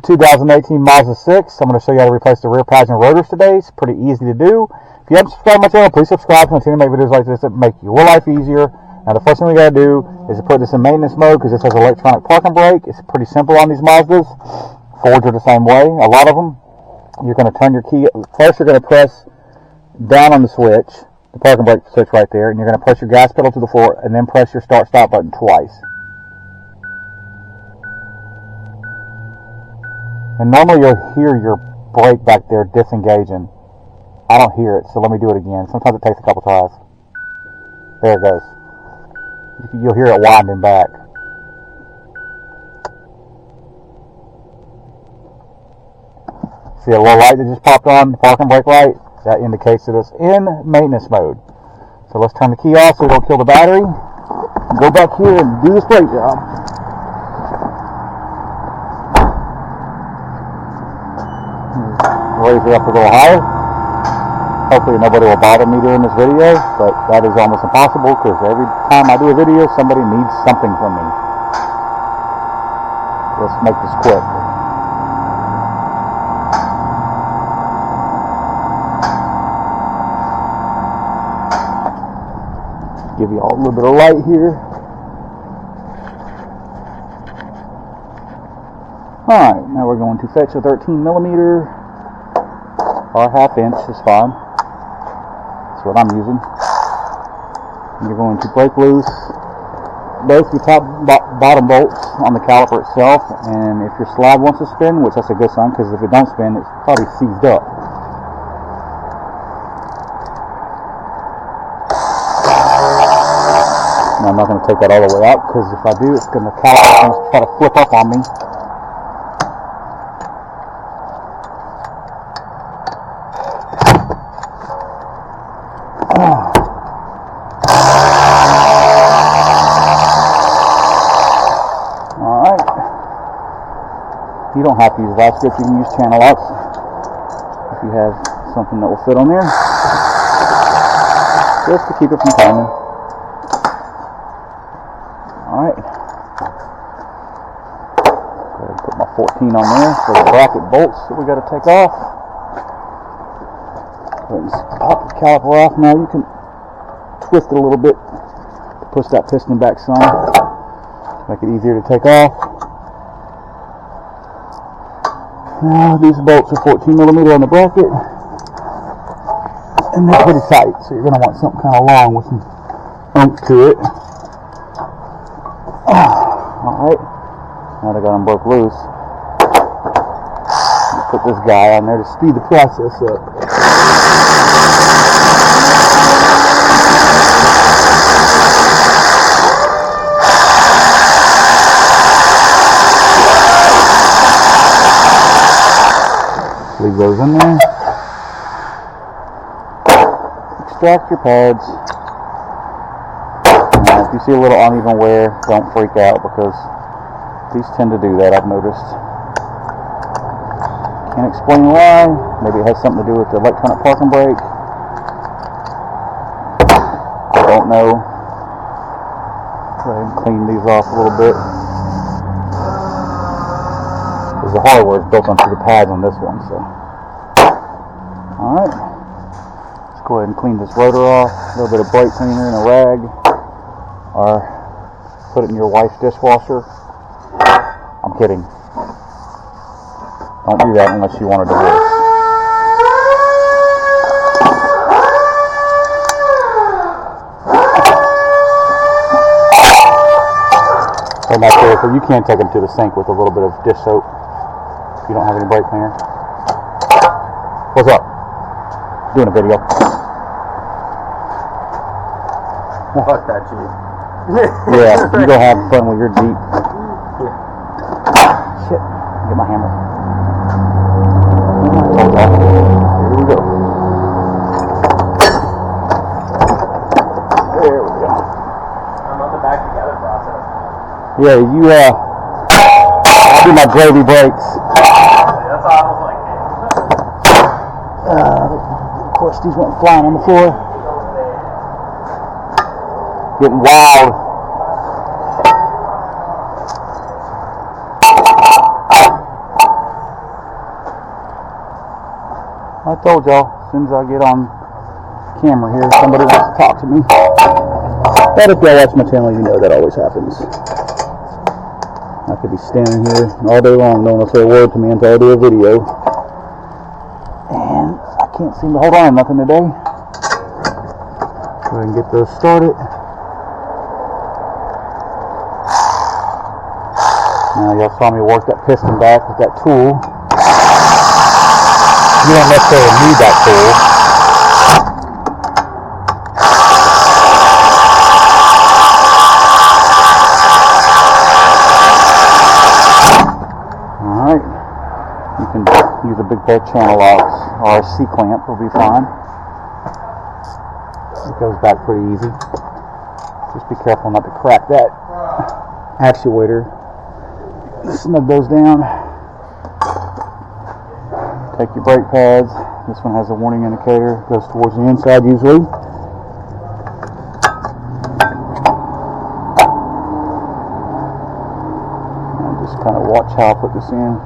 2018 Mazda 6. I'm going to show you how to replace the rear pads and rotors today. It's pretty easy to do. If you haven't subscribed to my channel, please subscribe. I continue to make videos like this that make your life easier. Now the first thing we got to do is to put this in maintenance mode because this has electronic parking brake. It's pretty simple on these Mazdas. Fords are the same way, a lot of them. You're going to turn your key. First you're going to press down on the switch, the parking brake switch right there, and you're going to press your gas pedal to the floor and then press your start stop button twice. And normally you'll hear your brake back there disengaging. I don't hear it, so let me do it again. Sometimes it takes a couple tries. There it goes. You'll hear it winding back. See a little light that just popped on, the parking brake light? That indicates that it's in maintenance mode. So let's turn the key off so we don't kill the battery. Go back here and do this brake job. Raise it up a little higher. Hopefully nobody will bother me doing this video, but that is almost impossible because every time I do a video, somebody needs something from me. Let's make this quick. Give you all a little bit of light here. Alright, now we're going to fetch a 13mm or ½ inch is fine. That's what I'm using. And you're going to break loose both your top bottom bolts on the caliper itself, and if your slide wants to spin, which that's a good sign because if it don't spin, it's probably seized up. Now, I'm not going to take that all the way out because if I do, it's going to try to flip up on me. Alright. You don't have to use vice grips, you can use channel locks if you have something that will fit on there. Just to keep it from timing. Alright. Go ahead and put my 14 on there for the bracket bolts that we got to take off. Go ahead and pop the caliper off. Now you can twist it a little bit to push that piston back some. Make it easier to take off. Now these bolts are 14mm on the bracket. And they're pretty tight, so you're going to want something kind of long with some oomph to it. Alright, now that I got them broke loose, put this guy on there to speed the process up. Leave those in there. Extract your pads. Now, if you see a little uneven wear, don't freak out because these tend to do that, I've noticed. Can't explain why. Maybe it has something to do with the electronic parking brake. I don't know. Go ahead and clean these off a little bit. Because the hardware is built onto the pads on this one, so. Alright. Let's go ahead and clean this rotor off. A little bit of brake cleaner and a rag. Or put it in your wife's dishwasher. I'm kidding. Don't do that unless you want a divorce. So not careful. You can take them to the sink with a little bit of dish soap if you don't have any brake cleaner. What's up? Doing a video. Fuck that Jeep. Yeah, you go have fun with your Jeep. Shit. Get my hammer. Here we go. There we go. I'm on the back together process. Yeah, I do my gravy brakes. That's all I was like, Of course, these went flying on the floor. Getting wild. Told y'all, as soon as I get on camera here, somebody wants to talk to me. But if y'all watch my channel, you know that always happens. I could be standing here all day long, no one will say a word to me until I do a video. And I can't seem to hold on nothing today. Go ahead and get those started. Now y'all saw me work that piston back with that tool. You don't necessarily need that tool. Alright. You can use a big pair of channel locks or a C-clamp will be fine. It goes back pretty easy. Just be careful not to crack that actuator. Snug those down. Take your brake pads. This one has a warning indicator. It goes towards the inside usually. And just kind of watch how I put this in.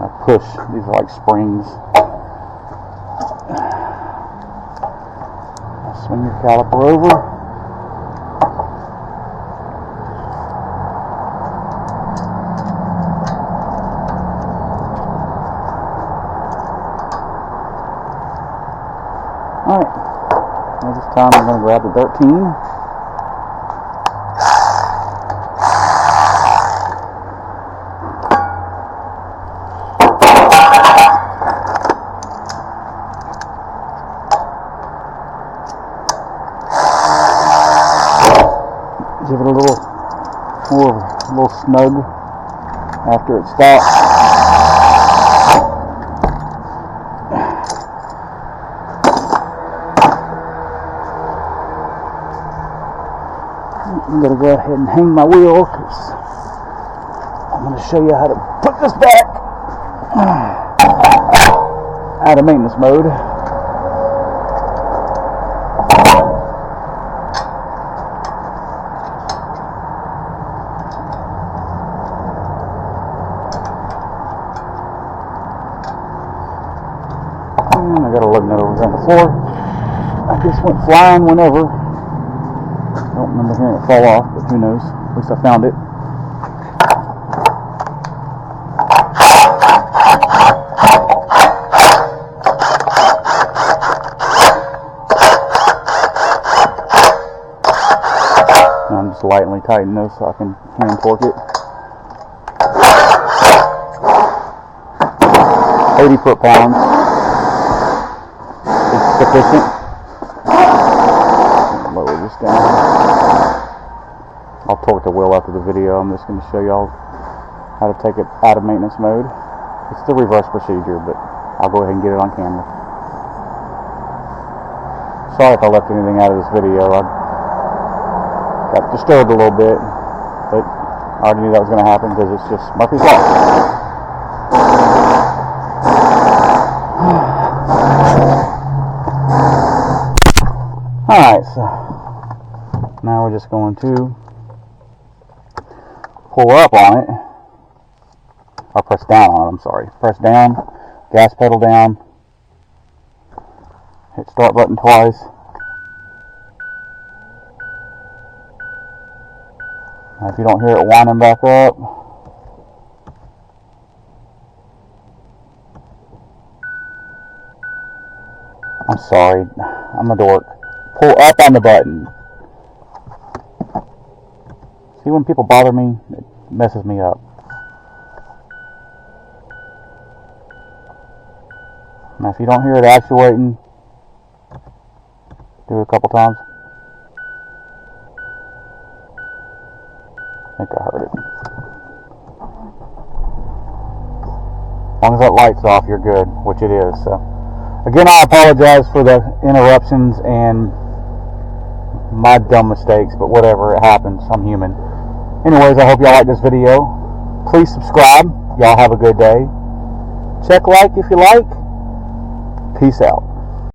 I push. These are like springs. Swing your caliper over. Alright, now this time I'm going to grab the 13. Give it a little snug after it stops. I'm going to go ahead and hang my wheel because I'm going to show you how to put this back out of maintenance mode. And I got a lug nut over here on the floor. I just went flying whenever. I don't remember hearing it fall off, but who knows? At least I found it. Now I'm just lightly tightening those so I can hand torque it. 80 foot-pounds is sufficient. Lower this down. I'll torque the wheel after the video. I'm just going to show y'all how to take it out of maintenance mode. It's the reverse procedure, but I'll go ahead and get it on camera. Sorry if I left anything out of this video. I got disturbed a little bit, but I already knew that was going to happen because it's just Murphy's Law. Alright, so now we're just going to pull up on it, or press down on it, I'm sorry. Press down, gas pedal down, hit start button twice. Now if you don't hear it winding back up, I'm sorry, I'm a dork. Pull up on the button. See, when people bother me, it messes me up. Now if you don't hear it actuating, do it a couple times. I think I heard it. As long as that light's off, you're good, which it is. So again, I apologize for the interruptions and my dumb mistakes, but whatever, it happens. I'm human. Anyways, I hope y'all like this video. Please subscribe. Y'all have a good day. Check like if you like. Peace out.